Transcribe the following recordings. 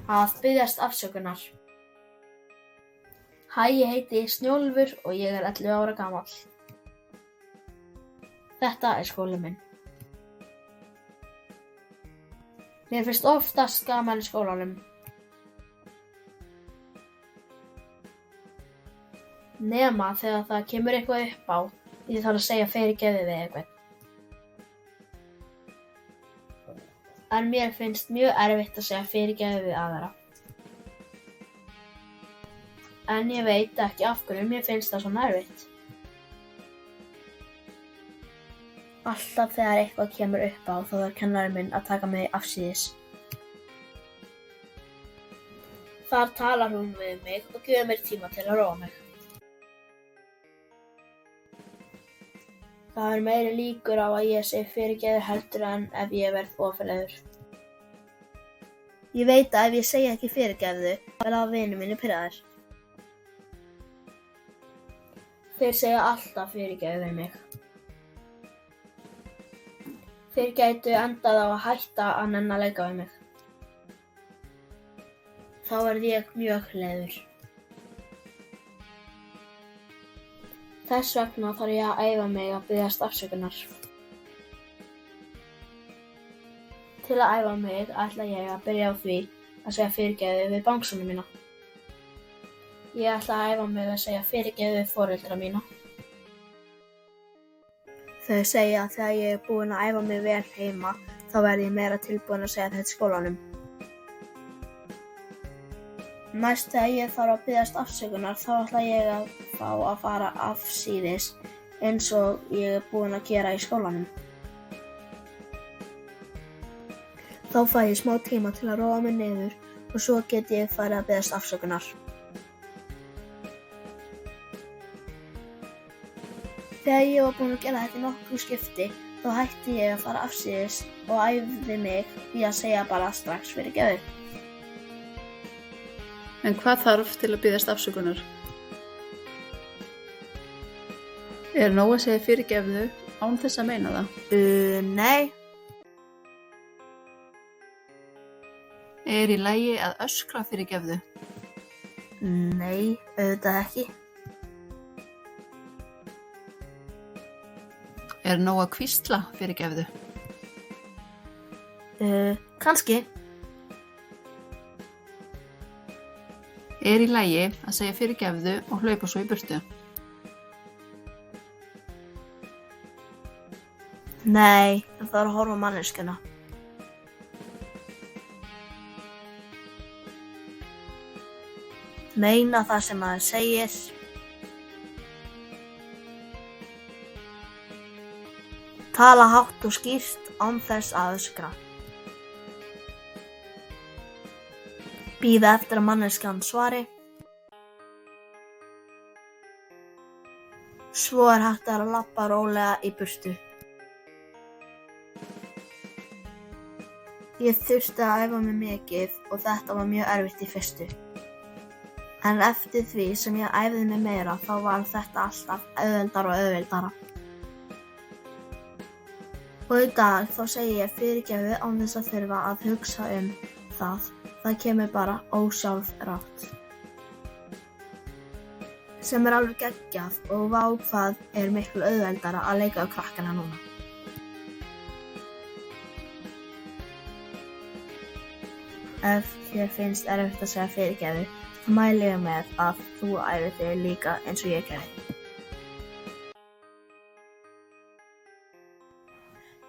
Að biðjast afsökunar. Hæ, ég heiti Snjólfur og ég er 11 ára gamall. Þetta er skólinn minn. Mér finnst oftast gaman í skólanum. Nema þegar það kemur eitthvað upp á, ég þarf að segja fyrirgefðu við eitthvað. En mér finnst mjög erfitt að segja fyrirgefðu við aðra. En ég veit ekki af hverju mér finnst það svona erfitt. Alltaf þegar eitthvað kemur upp á þá þarf kennarinn minn að taka mig afsíðis. Þar talar hún við mig og gefur mér tíma til að róa mig. Það er meiri líkur á að ég segi fyrirgefðu heldur en ef ég verð ofanlegur. Ég veit að ef ég segi ekki fyrirgefðu verða vinir mínir pirraðir. Þeir segja alltaf fyrirgefðu við mig. Þeir gætu endað á að hætta að nenna að leika við mig. Þá verð ég mjög leiður. Þess vegna þarf ég að æfa mig að biðjast afsökunar. Til að æfa mig ætla ég að byrja á því að segja fyrirgefðu við bangsana mína. Ég ætla að æfa mig að segja fyrirgefðu við foreldra mína. Þau segja að þegar ég er búin að æfa mig vel heima, þá verð ég meira tilbúin að segja þetta í skólanum. Næst þegar ég þarf að biðjast afsökunar, þá ætla ég að fá að fara afsíðis eins og ég er búin að gera í skólanum. Þá fæ ég smá tíma til að róa mig niður og svo get ég farið að biðjast afsökunar. Þegar ég var búin að gera þetta í nokkru skipti, þá hætti ég að fara afsíðis og æfði mig í að segja bara strax fyrirgefðu. En hvað þarf til að biðjast afsökunar? Er nóg að segja fyrirgefðu án þess að meina það? Nei. Er í lagi að öskra fyrirgefðu? Nei, auðvitað ekki. Er nóg að hvísla fyrirgefðu? Kannski. Er í lagi að segja fyrirgefðu og hlaupa svo í burtu? Nei, það þarf að horfa á manneskjuna. Meina það sem maður segir. Tala hátt og skýrt án þess að öskra. Bíða eftir að manneskjan svari. Svo er hægt að labba rólega í burtu. Ég þurfti að æfa mig mikið og þetta var mjög erfitt í fyrstu. En eftir því sem ég æfði mig meira þá var þetta alltaf auðveldara og auðveldara. Og í dag þá segi ég fyrirgefðu án þess að þurfa að hugsa það. Það kemur bara ósjálfrátt. Sem er alveg geggjað og vá hvað er miklu auðveldara að leika á krakkana núna. Ef þér finnst erfitt að segja fyrirgefðu, þá mæli ég með að þú æfir þig líka eins og ég gerði.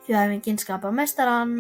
Því æfingin skapar meistarann.